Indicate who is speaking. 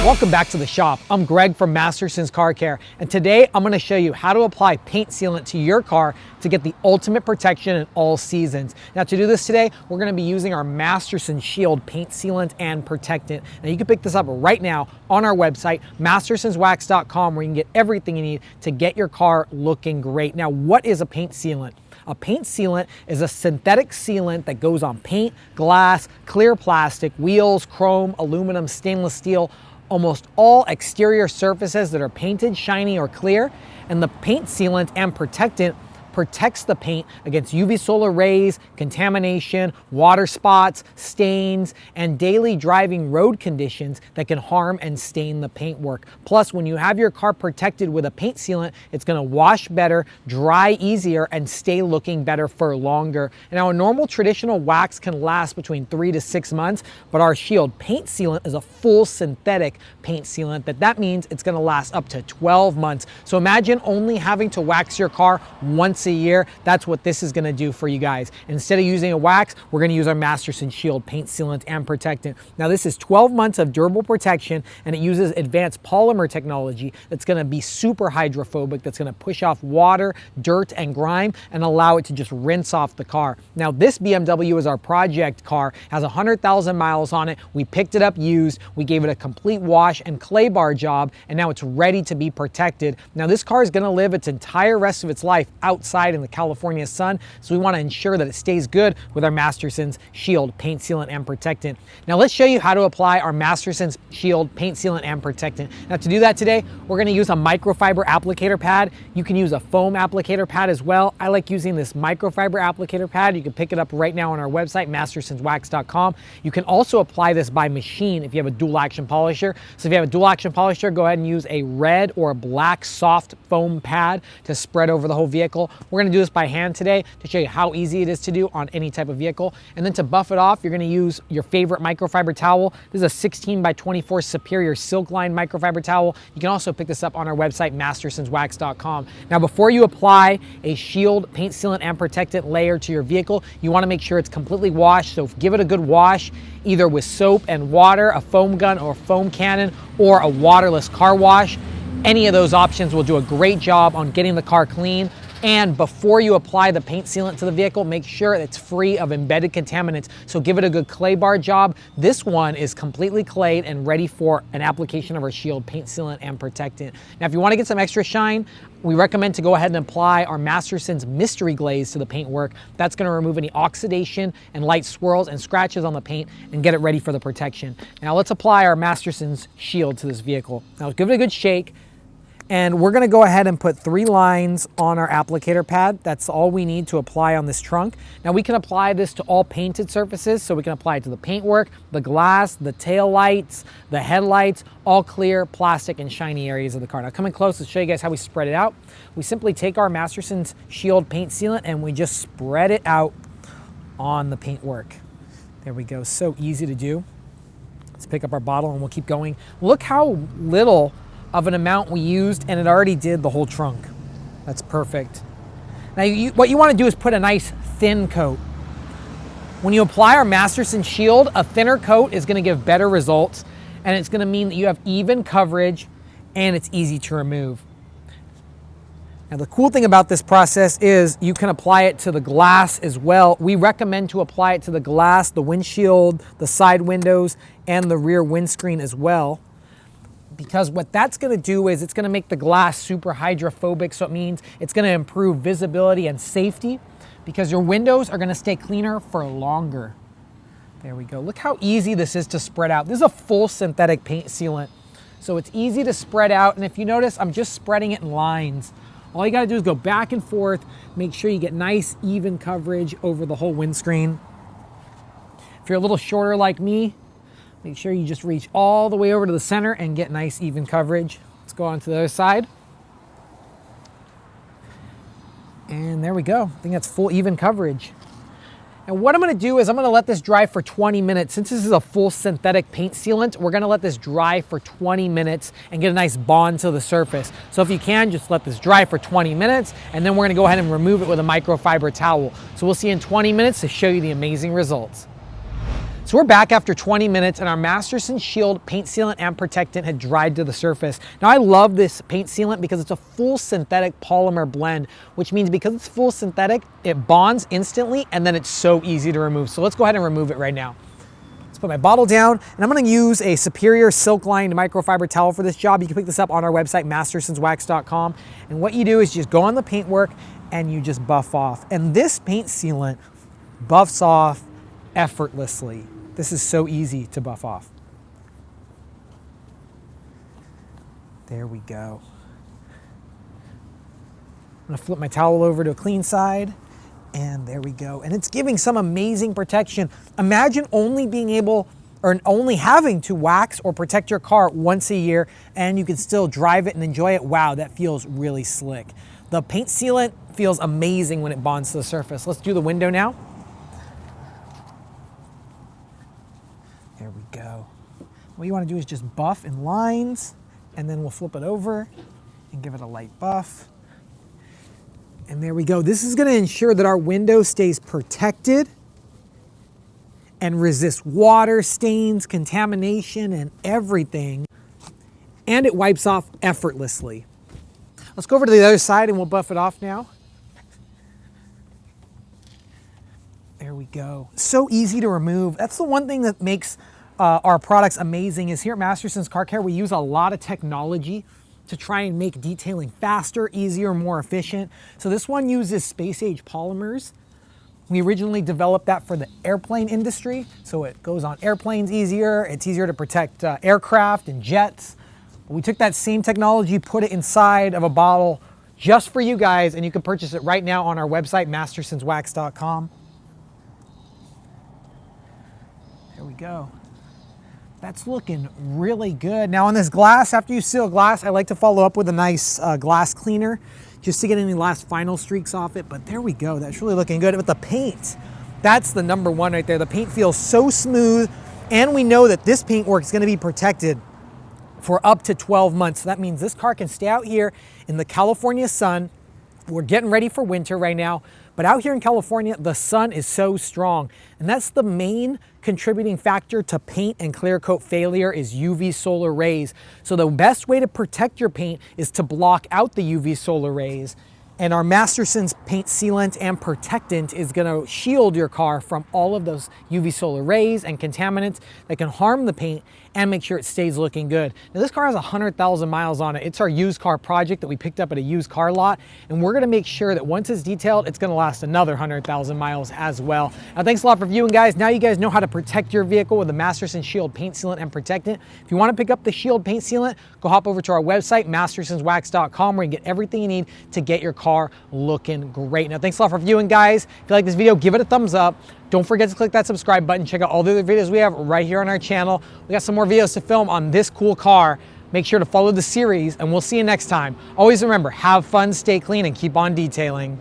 Speaker 1: Welcome back to the shop. I'm Greg from Masterson's Car Care, and today I'm going to show you how to apply paint sealant to your car to get the ultimate protection in all seasons. Now to do this today, we're going to be using our Masterson Shield Paint Sealant and Protectant. Now you can pick this up right now on our website, mastersonswax.com, where you can get everything you need to get your car looking great. Now what is a paint sealant? A paint sealant is a synthetic sealant that goes on paint, glass, clear plastic, wheels, chrome, aluminum, stainless steel, almost all exterior surfaces that are painted, shiny, or clear. And the paint sealant and protectant protects the paint against UV solar rays, contamination, water spots, stains, and daily driving road conditions that can harm and stain the paintwork. Plus, when you have your car protected with a paint sealant, it's going to wash better, dry easier, and stay looking better for longer. Now, a normal traditional wax can last between 3 to 6 months, but our Shield Paint Sealant is a full synthetic paint sealant. That means it's going to last up to 12 months. So imagine only having to wax your car once a year. That's what this is going to do for you guys. Instead of using a wax, we're going to use our Masterson Shield Paint Sealant and Protectant. Now this is 12 months of durable protection, and it uses advanced polymer technology that's going to be super hydrophobic, that's going to push off water, dirt, and grime and allow it to just rinse off the car. Now this BMW is our project car, has 100,000 miles on it. We picked it up used, we gave it a complete wash and clay bar job, and now it's ready to be protected. Now this car is going to live its entire rest of its life outside in the California sun, so we want to ensure that it stays good with our Masterson's Shield Paint Sealant and Protectant. Now let's show you how to apply our Masterson's Shield Paint Sealant and Protectant. Now to do that today, we're going to use a microfiber applicator pad. You can use a foam applicator pad as well. I like using this microfiber applicator pad. You can pick it up right now on our website, mastersonswax.com. You can also apply this by machine if you have a dual action polisher. So if you have a dual action polisher, go ahead and use a red or a black soft foam pad to spread over the whole vehicle. We're going to do this by hand today to show you how easy it is to do on any type of vehicle. And then to buff it off, you're going to use your favorite microfiber towel. This is a 16 by 24 Superior Silk Line microfiber towel. You can also pick this up on our website, mastersonswax.com. Now before you apply a Shield Paint Sealant and Protectant layer to your vehicle, you want to make sure it's completely washed. So give it a good wash, either with soap and water, a foam gun or a foam cannon, or a waterless car wash. Any of those options will do a great job on getting the car clean. And before you apply the paint sealant to the vehicle, make sure it's free of embedded contaminants. So give it a good clay bar job. This one is completely clayed and ready for an application of our Shield Paint Sealant and Protectant. Now, if you want to get some extra shine, we recommend to go ahead and apply our Masterson's Mystery Glaze to the paintwork. That's going to remove any oxidation and light swirls and scratches on the paint and get it ready for the protection. Now let's apply our Masterson's Shield to this vehicle. Now give it a good shake. And we're going to go ahead and put 3 lines on our applicator pad. That's all we need to apply on this trunk. Now we can apply this to all painted surfaces, so we can apply it to the paintwork, the glass, the tail lights, the headlights, all clear, plastic, and shiny areas of the car. Now coming close to show you guys how we spread it out. We simply take our Masterson's Shield Paint Sealant and we just spread it out on the paintwork. There we go, so easy to do. Let's pick up our bottle and we'll keep going. Look how little of an amount we used, and it already did the whole trunk. That's perfect. Now what you want to do is put a nice thin coat. When you apply our Masterson Shield, a thinner coat is going to give better results, and it's going to mean that you have even coverage and it's easy to remove. Now the cool thing about this process is you can apply it to the glass as well. We recommend to apply it to the glass, the windshield, the side windows, and the rear windscreen as well, because what that's going to do is it's going to make the glass super hydrophobic. So it means it's going to improve visibility and safety, because your windows are going to stay cleaner for longer. There we go. Look how easy this is to spread out. This is a full synthetic paint sealant, so it's easy to spread out. And if you notice, I'm just spreading it in lines. All you got to do is go back and forth, make sure you get nice even coverage over the whole windscreen. If you're a little shorter like me, make sure you just reach all the way over to the center and get nice even coverage. Let's go on to the other side. And there we go. I think that's full even coverage. And what I'm going to do is I'm going to let this dry for 20 minutes. Since this is a full synthetic paint sealant, we're going to let this dry for 20 minutes and get a nice bond to the surface. So if you can, just let this dry for 20 minutes, and then we're going to go ahead and remove it with a microfiber towel. So we'll see you in 20 minutes to show you the amazing results. So So we're back after 20 minutes and our Masterson Shield Paint Sealant and Protectant had dried to the surface. Now I love this paint sealant because it's a full synthetic polymer blend, which means because it's full synthetic, it bonds instantly and then it's so easy to remove. So let's go ahead and remove it right now. Let's put my bottle down and I'm gonna use a Superior silk lined microfiber towel for this job. You can pick this up on our website, mastersonswax.com. And what you do is just go on the paintwork and you just buff off. And this paint sealant buffs off effortlessly. This is so easy to buff off. There we go. I'm gonna flip my towel over to a clean side, and there we go. And it's giving some amazing protection. Imagine only being able, or only having to wax or protect your car once a year, and you can still drive it and enjoy it. Wow, that feels really slick. The paint sealant feels amazing when it bonds to the surface. Let's do the window now. There we go. What you want to do is just buff in lines, and then we'll flip it over and give it a light buff. And there we go. This is going to ensure that our window stays protected and resists water, stains, contamination, and everything. And it wipes off effortlessly. Let's go over to the other side and we'll buff it off now. There we go. So easy to remove. That's the one thing that makes our products amazing is here at Masterson's Car Care, we use a lot of technology to try and make detailing faster, easier, more efficient. So this one uses space-age polymers. We originally developed that for the airplane industry, so it goes on airplanes easier. It's easier to protect aircraft and jets. We took that same technology, put it inside of a bottle just for you guys, and you can purchase it right now on our website, mastersonswax.com. There we go. That's looking really good. Now on this glass, after you seal glass, I like to follow up with a nice glass cleaner just to get any last final streaks off it. But there we go, that's really looking good. With the paint, that's the number one right there. The paint feels so smooth, and we know that this paintwork is gonna be protected for up to 12 months. So that means this car can stay out here in the California sun. We're getting ready for winter right now, but out here in California, the sun is so strong. And that's the main contributing factor to paint and clear coat failure is UV solar rays. So the best way to protect your paint is to block out the UV solar rays. And our Masterson's Paint Sealant and Protectant is gonna shield your car from all of those UV solar rays and contaminants that can harm the paint and make sure it stays looking good. Now this car has 100,000 miles on it. It's our used car project that we picked up at a used car lot, and we're gonna make sure that once it's detailed, it's gonna last another 100,000 miles as well. Now thanks a lot for viewing, guys. Now you guys know how to protect your vehicle with the Masterson Shield Paint Sealant and Protectant. If you wanna pick up the Shield Paint Sealant, go hop over to our website, mastersonswax.com, where you get everything you need to get your car looking great. Now thanks a lot for viewing, guys. If you like this video, give it a thumbs up. Don't forget to click that subscribe button. Check out all the other videos we have right here on our channel. We got some more videos to film on this cool car. Make sure to follow the series, and we'll see you next time. Always remember, have fun, stay clean, and keep on detailing.